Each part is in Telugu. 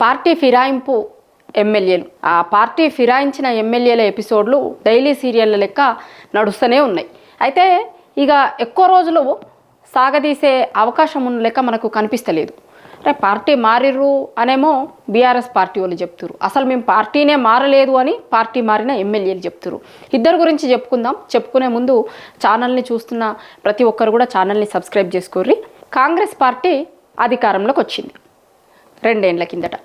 పార్టీ ఫిరాయింపు ఎమ్మెల్యేలు, ఆ పార్టీ ఫిరాయించిన ఎమ్మెల్యేల ఎపిసోడ్లు డైలీ సీరియళ్ళ లెక్క నడుస్తూనే ఉన్నాయి. అయితే ఇక ఎక్కువ రోజులు సాగదీసే అవకాశం ఉన్న లెక్క మనకు కనిపిస్తలేదు. అంటే పార్టీ మారిర్రు అనేమో బీఆర్ఎస్ పార్టీ వాళ్ళు చెప్తున్నారు, అసలు మేము పార్టీనే మారలేదు అని పార్టీ మారిన ఎమ్మెల్యేలు చెప్తున్నారు. ఇద్దరు గురించి చెప్పుకుందాం. చెప్పుకునే ముందు ఛానల్ని చూస్తున్న ప్రతి ఒక్కరు కూడా ఛానల్ని సబ్స్క్రైబ్ చేసుకోర్రి. కాంగ్రెస్ పార్టీ అధికారంలోకి వచ్చింది 2 ఏళ్ల కిందట.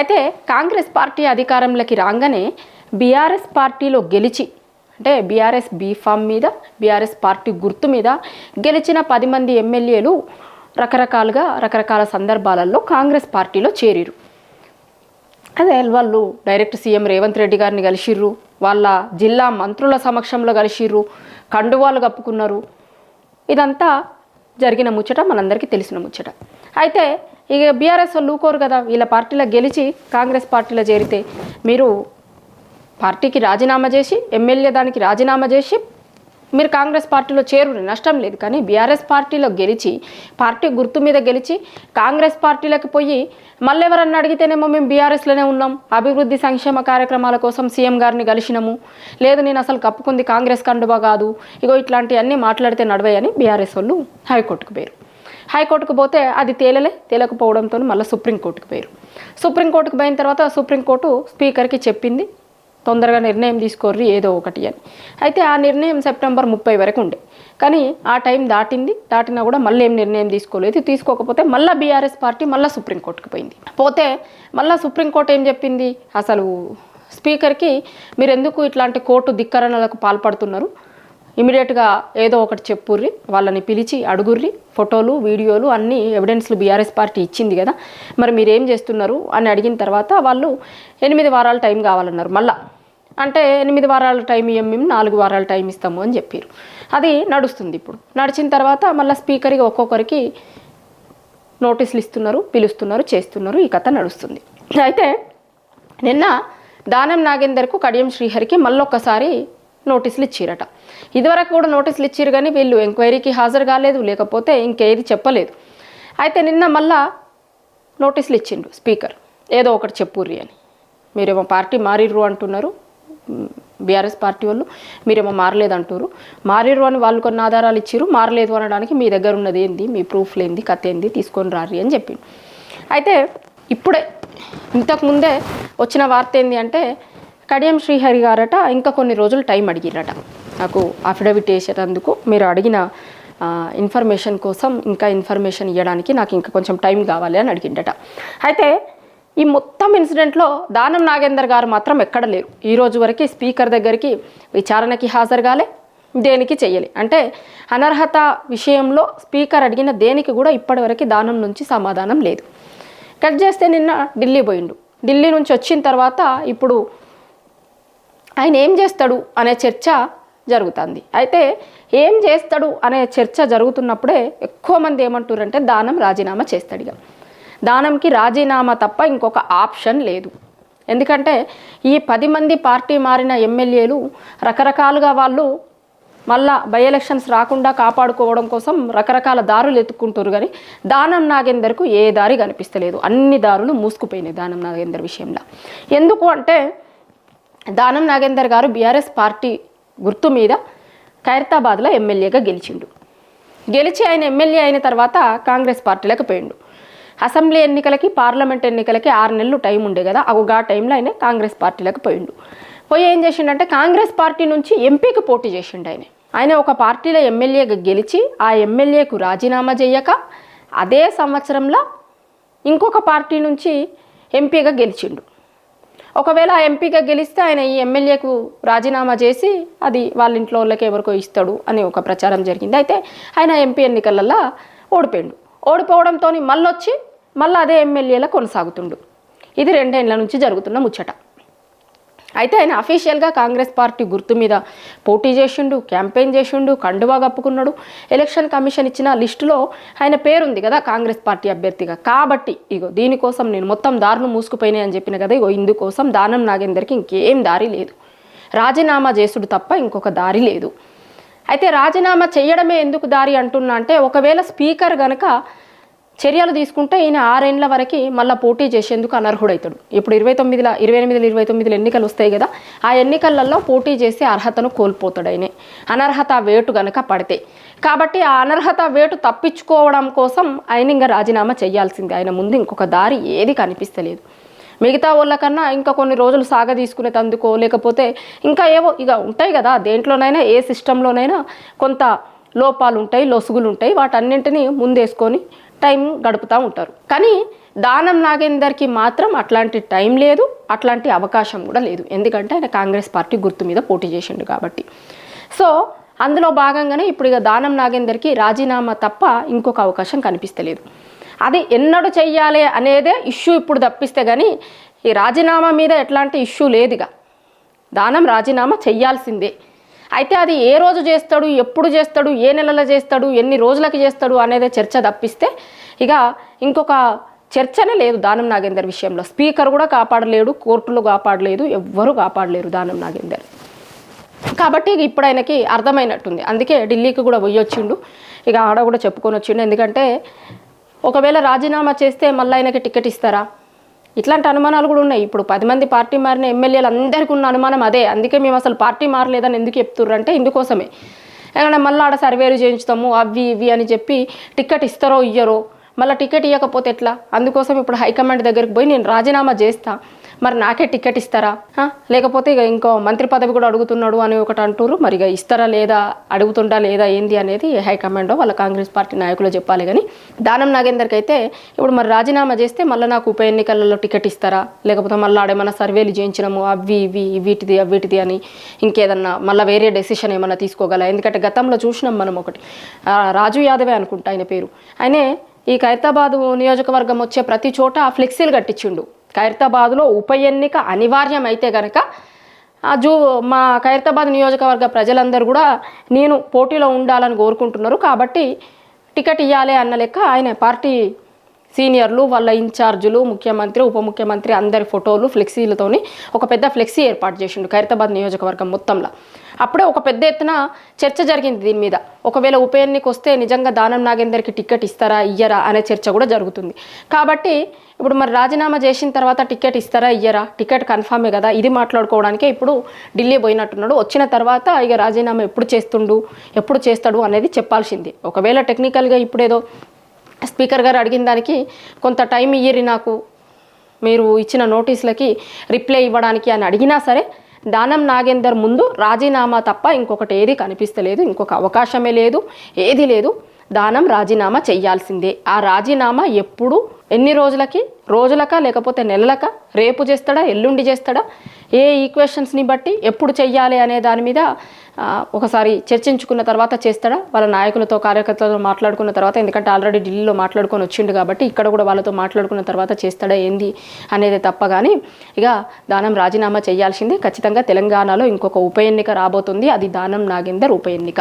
అయితే కాంగ్రెస్ పార్టీ అధికారంలోకి రాగానే బీఆర్ఎస్ పార్టీలో గెలిచి, అంటే బీఆర్ఎస్ బీఫామ్ మీద, బీఆర్ఎస్ పార్టీ గుర్తు మీద గెలిచిన 10 మంది ఎమ్మెల్యేలు రకరకాల సందర్భాలలో కాంగ్రెస్ పార్టీలో చేరిరు. అదే వాళ్ళు డైరెక్ట్ సీఎం రేవంత్ రెడ్డి గారిని కలిసిర్రు, వాళ్ళ జిల్లా మంత్రుల సమక్షంలో కలిసిర్రు, కండువాలు కప్పుకున్నారు. ఇదంతా జరిగిన ముచ్చట, మనందరికీ తెలిసిన ముచ్చట. అయితే ఇక బీఆర్ఎస్ వాళ్ళు ఊకోరు కదా, వీళ్ళ పార్టీలో గెలిచి కాంగ్రెస్ పార్టీలో చేరితే మీరు పార్టీకి రాజీనామా చేసి, ఎమ్మెల్యే దానికి రాజీనామా చేసి మీరు కాంగ్రెస్ పార్టీలో చేరుని నష్టం లేదు. కానీ బీఆర్ఎస్ పార్టీలో గెలిచి, పార్టీ గుర్తు మీద గెలిచి కాంగ్రెస్ పార్టీలోకి పోయి మళ్ళీ ఎవరన్నా అడిగితేనేమో మేము బీఆర్ఎస్లోనే ఉన్నాం, అభివృద్ధి సంక్షేమ కార్యక్రమాల కోసం సీఎం గారిని కలిసినాము, లేదు నేను అసలు కప్పుకుంది కాంగ్రెస్ కండువా కాదు, ఇగో ఇట్లాంటివన్నీ మాట్లాడితే నడవయని బీఆర్ఎస్ వాళ్ళు హైకోర్టుకు పోయారు. హైకోర్టుకు పోతే అది తేలకపోవడంతో మళ్ళీ సుప్రీంకోర్టుకు పోయారు. సుప్రీంకోర్టుకు పోయిన తర్వాత సుప్రీంకోర్టు స్పీకర్కి చెప్పింది తొందరగా నిర్ణయం తీసుకోర్రి ఏదో ఒకటి అని. అయితే ఆ నిర్ణయం సెప్టెంబర్ 30 వరకు ఉండే. కానీ ఆ టైం దాటినా కూడా మళ్ళీ ఏం నిర్ణయం తీసుకోలేదు. తీసుకోకపోతే మళ్ళీ బీఆర్ఎస్ పార్టీ మళ్ళీ సుప్రీంకోర్టుకు పోయింది. పోతే మళ్ళీ సుప్రీంకోర్టు ఏం చెప్పింది, అసలు స్పీకర్కి మీరు ఎందుకు ఇట్లాంటి కోర్టు ధిక్కరణలకు పాల్పడుతున్నారు, ఇమీడియట్గా ఏదో ఒకటి చెప్పుర్రి, వాళ్ళని పిలిచి అడుగుర్రి, ఫోటోలు వీడియోలు అన్ని ఎవిడెన్స్లు బీఆర్ఎస్ పార్టీ ఇచ్చింది కదా, మరి మీరు ఏం చేస్తున్నారు అని అడిగిన తర్వాత వాళ్ళు 8 వారాల టైం కావాలన్నారు. మళ్ళీ అంటే 8 వారాల టైం ఇవ్వం, మేము 4 వారాల టైం ఇస్తాము అని చెప్పారు. అది నడుస్తుంది. ఇప్పుడు నడిచిన తర్వాత మళ్ళీ స్పీకర్కి ఒక్కొక్కరికి నోటీసులు ఇస్తున్నారు, పిలుస్తున్నారు, చేస్తున్నారు. ఈ కథ నడుస్తుంది. అయితే నిన్న దానం నాగేందర్కు, కడియం శ్రీహరికి మళ్ళొక్కసారి నోటీసులు ఇచ్చిరట. ఇదివరకు కూడా నోటీసులు ఇచ్చిరు కానీ వీళ్ళు ఎంక్వైరీకి హాజరు కాలేదు, లేకపోతే ఇంకేది చెప్పలేదు. అయితే నిన్న మళ్ళా నోటీసులు ఇచ్చిండ్రు స్పీకర్, ఏదో ఒకటి చెప్పుర్రి అని. మీరేమో పార్టీ మారిర్రు అంటున్నారు బీఆర్ఎస్ పార్టీ వాళ్ళు, మీరేమో మారలేదు అంటారు, మారిర్రు అని వాళ్ళు కొన్ని ఆధారాలు ఇచ్చిరు, మారలేదు అనడానికి మీ దగ్గర ఉన్నది ఏంది, మీ ప్రూఫ్లు ఏంది, కథ ఏంది, తీసుకొని రారి అని చెప్పిండు. అయితే ఇప్పుడే ఇంతకుముందే వచ్చిన వార్త ఏంది అంటే కడియం శ్రీహరి గారట ఇంకా కొన్ని రోజులు టైం అడిగిరట, నాకు అఫిడవిట్ వేసేటందుకు మీరు అడిగిన ఇన్ఫర్మేషన్ కోసం ఇంకా ఇన్ఫర్మేషన్ ఇవ్వడానికి నాకు ఇంకా కొంచెం టైం కావాలి అని అడిగిండట. అయితే ఈ మొత్తం ఇన్సిడెంట్లో దానం నాగేందర్ గారు మాత్రం ఎక్కడ లేరు. ఈ రోజు వరకు స్పీకర్ దగ్గరికి విచారణకి హాజరు కాలే, దేనికి చెయ్యలే. అంటే అనర్హత విషయంలో స్పీకర్ అడిగిన దేనికి కూడా ఇప్పటివరకు దానం నుంచి సమాధానం లేదు. కట్ చేస్తే నిన్న ఢిల్లీ పోయిండు. ఢిల్లీ నుంచి వచ్చిన తర్వాత ఇప్పుడు ఆయన ఏం చేస్తాడు అనే చర్చ జరుగుతుంది. అయితే ఏం చేస్తాడు అనే చర్చ జరుగుతున్నప్పుడే ఎక్కువ మంది ఏమంటారంటే దానం రాజీనామా చేస్తాడు. ఇక దానంకి రాజీనామా తప్ప ఇంకొక ఆప్షన్ లేదు. ఎందుకంటే ఈ 10 మంది పార్టీ మారిన ఎమ్మెల్యేలు రకరకాలుగా వాళ్ళు మళ్ళా బై ఎలక్షన్స్ రాకుండా కాపాడుకోవడం కోసం రకరకాల దారులు ఎత్తుక్కుంటారు. కానీ దానం నాగేందర్కు ఏ దారి కనిపిస్తలేదు, అన్ని దారులు మూసుకుపోయినాయి దానం నాగేందర్ విషయంలో. ఎందుకు అంటే దానం నాగేందర్ గారు బీఆర్ఎస్ పార్టీ గుర్తు మీద ఖైరతాబాద్లో ఎమ్మెల్యేగా గెలిచిండు. గెలిచి ఆయన ఎమ్మెల్యే అయిన తర్వాత కాంగ్రెస్ పార్టీలకు పోయిండు. అసెంబ్లీ ఎన్నికలకి, పార్లమెంట్ ఎన్నికలకి 6 నెలలు టైం ఉండే కదా, ఆ టైంలో ఆయన కాంగ్రెస్ పార్టీలకు పోయిండు. పోయి ఏం చేసిండంటే కాంగ్రెస్ పార్టీ నుంచి ఎంపీకి పోటీ చేసిండు. ఆయన ఒక పార్టీలో ఎమ్మెల్యేగా గెలిచి ఆ ఎమ్మెల్యేకు రాజీనామా చేయక అదే సంవత్సరంలో ఇంకొక పార్టీ నుంచి ఎంపీగా గెలిచిండు. ఒకవేళ ఎంపీగా గెలిస్తే ఆయన ఈ ఎమ్మెల్యేకు రాజీనామా చేసి అది వాళ్ళ ఇంట్లో వాళ్ళకి ఎవరికో ఇస్తాడు అని ఒక ప్రచారం జరిగింది. అయితే ఆయన ఎంపీ ఎన్నికలలో ఓడిపోయిండు. ఓడిపోవడంతో మళ్ళీ అదే ఎమ్మెల్యేలా కొనసాగుతుండు. ఇది 2 ఏళ్ల నుంచి జరుగుతున్న ముచ్చట. అయితే ఆయన అఫీషియల్గా కాంగ్రెస్ పార్టీ గుర్తు మీద పోటీ చేసిండు, క్యాంపెయిన్ చేసిండు, కండువా కప్పుకున్నాడు. ఎలక్షన్ కమిషన్ ఇచ్చిన లిస్టులో ఆయన పేరుంది కదా కాంగ్రెస్ పార్టీ అభ్యర్థిగా. కాబట్టి ఇగో దీనికోసం నేను మొత్తం దారులు మూసుకుపోయినాయి అని చెప్పిన కదా, ఇగో ఇందుకోసం దానం నాగేందర్కి ఇంకేం దారి లేదు, రాజీనామా చేసుడు తప్ప ఇంకొక దారి లేదు. అయితే రాజీనామా చేయడమే ఎందుకు దారి అంటున్నా అంటే ఒకవేళ స్పీకర్ గనక చర్యలు తీసుకుంటే ఈయన 6 ఏళ్ల వరకు మళ్ళీ పోటీ చేసేందుకు అనర్హుడవుతాడు. ఇప్పుడు 29 29 ఎన్నికలు వస్తాయి కదా, ఆ ఎన్నికలలో పోటీ చేసే అర్హతను కోల్పోతాడు ఆయన, అనర్హత వేటు గనక పడితే. కాబట్టి ఆ అనర్హత వేటు తప్పించుకోవడం కోసం ఆయన ఇంకా రాజీనామా చేయాల్సిందే. ఆయన ముందు ఇంకొక దారి ఏది కనిపిస్తలేదు. మిగతా వాళ్ళకన్నా ఇంకా కొన్ని రోజులు సాగదీసుకునేందుకో లేకపోతే ఇంకా ఏవో ఇక ఉంటాయి కదా, దేంట్లోనైనా ఏ సిస్టంలోనైనా కొంత లోపాలు ఉంటాయి, లొసుగులు ఉంటాయి, వాటన్నింటినీ ముందేసుకొని టైం గడుపుతూ ఉంటారు. కానీ దానం నాగేందర్కి మాత్రం అట్లాంటి టైం లేదు, అట్లాంటి అవకాశం కూడా లేదు. ఎందుకంటే ఆయన కాంగ్రెస్ పార్టీ గుర్తు మీద పోటీ చేసిండు కాబట్టి. సో అందులో భాగంగానే ఇప్పుడు ఇక దానం నాగేందర్కి రాజీనామా తప్ప ఇంకొక అవకాశం కనిపిస్తలేదు. అది ఎన్నడూ చెయ్యాలి అనేదే ఇష్యూ ఇప్పుడు తప్పిస్తే, కానీ ఈ రాజీనామా మీద ఎట్లాంటి ఇష్యూ లేదుగా. దానం రాజీనామా చెయ్యాల్సిందే. అయితే అది ఏ రోజు చేస్తాడు, ఎప్పుడు చేస్తాడు, ఏ నెలలో చేస్తాడు, ఎన్ని రోజులకి చేస్తాడు అనేదే చర్చ తప్పిస్తే ఇక ఇంకొక చర్చనే లేదు దానం నాగేందర్ విషయంలో. స్పీకర్ కూడా కాపాడలేడు, కోర్టులు కాపాడలేదు, ఎవ్వరూ కాపాడలేరు దానం నాగేందర్. కాబట్టి ఇప్పుడు ఆయనకి అర్థమైనట్టుంది. అందుకే ఢిల్లీకి కూడా పోయొచ్చిండు, ఇక ఆడ కూడా చెప్పుకొని వచ్చిండు. ఎందుకంటే ఒకవేళ రాజీనామా చేస్తే మళ్ళీ ఆయనకి టికెట్ ఇస్తారా, ఇట్లాంటి అనుమానాలు కూడా ఉన్నాయి. ఇప్పుడు 10 మంది పార్టీ మారిన ఎమ్మెల్యేలు అందరికీ ఉన్న అనుమానం అదే. అందుకే మేము అసలు పార్టీ మారలేదని ఎందుకు చెప్తుర్రు అంటే ఇందుకోసమే. ఎందుకంటే మళ్ళీ ఆడ సర్వేలు చేయించుతాము అవి ఇవి అని చెప్పి టికెట్ ఇస్తారో ఇయ్యరో, మళ్ళీ టికెట్ ఇవ్వకపోతే ఎట్లా. అందుకోసం ఇప్పుడు హైకమాండ్ దగ్గరికి పోయి నేను రాజీనామా చేస్తా, మరి నాకే టికెట్ ఇస్తారా, లేకపోతే ఇక ఇంకో మంత్రి పదవి కూడా అడుగుతున్నాడు అని ఒకటి అంటారు. మరి ఇక ఇస్తారా లేదా, అడుగుతుండా లేదా ఏంది అనేది హైకమాండ్ వాళ్ళ కాంగ్రెస్ పార్టీ నాయకులు చెప్పాలి. కానీ దానం నాగేందర్కి అయితే ఇప్పుడు మరి రాజీనామా చేస్తే మళ్ళీ నాకు ఉప ఎన్నికలలో టికెట్ ఇస్తారా, లేకపోతే మళ్ళీ ఆడేమన్నా సర్వేలు చేయించినాము అవి ఇవి వీటిది అని ఇంకేదన్నా మళ్ళీ వేరే డెసిషన్ ఏమన్నా తీసుకోగల. ఎందుకంటే గతంలో చూసినాం మనం ఒకటి, రాజు యాదవే అనుకుంటా ఆయన పేరు. ఆయనే ఈ ఖైరతాబాద్ నియోజకవర్గం వచ్చే ప్రతి చోట ఫ్లెక్సీలు కట్టించిండు. ఖైరతాబాద్లో ఉప ఎన్నిక అనివార్యం అయితే కనుక మా ఖైరతాబాద్ నియోజకవర్గ ప్రజలందరూ కూడా నేను పోటీలో ఉండాలని కోరుకుంటున్నారు, కాబట్టి టికెట్ ఇవ్వాలి అన్న లెక్క ఆయన పార్టీ సీనియర్లు వాళ్ళ ఇన్ఛార్జులు ముఖ్యమంత్రి ఉప ముఖ్యమంత్రి అందరి ఫోటోలు ఫ్లెక్సీలతోని ఒక పెద్ద ఫ్లెక్సీ ఏర్పాటు చేసిండు ఖైరతాబాద్ నియోజకవర్గం మొత్తంలో. అప్పుడే ఒక పెద్ద ఎత్తున చర్చ జరిగింది దీని మీద. ఒకవేళ ఉప ఎన్నిక వస్తే నిజంగా దానం నాగేందర్కి టికెట్ ఇస్తారా ఇయ్యరా అనే చర్చ కూడా జరుగుతుంది. కాబట్టి ఇప్పుడు మరి రాజీనామా చేసిన తర్వాత టికెట్ ఇస్తారా ఇయ్యరా, టికెట్ కన్ఫామే కదా, ఇది మాట్లాడుకోవడానికే ఇప్పుడు ఢిల్లీ పోయినట్టున్నాడు. వచ్చిన తర్వాత ఇక రాజీనామా ఎప్పుడు చేస్తాడు అనేది చెప్పాల్సింది. ఒకవేళ టెక్నికల్గా ఇప్పుడేదో స్పీకర్ గారు అడిగిన దానికి కొంత టైం ఇయ్యరి నాకు, మీరు ఇచ్చిన నోటీసులకి రిప్లై ఇవ్వడానికి అని అడిగినా సరే దానం నాగేందర్ ముందు రాజీనామా తప్ప ఇంకొకటి ఏది కనిపిస్తలేదు, ఇంకొక అవకాశమే లేదు, ఏది లేదు. దానం రాజీనామా చెయ్యాల్సిందే. ఆ రాజీనామా ఎప్పుడు, ఎన్ని రోజులకా లేకపోతే నెలలకా, రేపు చేస్తాడా ఎల్లుండి చేస్తాడా, ఏ ఈక్వేషన్స్ని బట్టి ఎప్పుడు చెయ్యాలి అనే దాని మీద ఒకసారి చర్చించుకున్న తర్వాత చేస్తాడా, వాళ్ళ నాయకులతో కార్యకర్తలతో మాట్లాడుకున్న తర్వాత, ఎందుకంటే ఆల్రెడీ ఢిల్లీలో మాట్లాడుకొని వచ్చిండు కాబట్టి ఇక్కడ కూడా వాళ్ళతో మాట్లాడుకున్న తర్వాత చేస్తాడా ఏంది అనేది తప్ప. కానీ ఇక దానం రాజీనామా చేయాల్సిందే ఖచ్చితంగా. తెలంగాణలో ఇంకొక ఉప ఎన్నిక రాబోతుంది, అది దానం నాగేందర్ ఉప ఎన్నిక.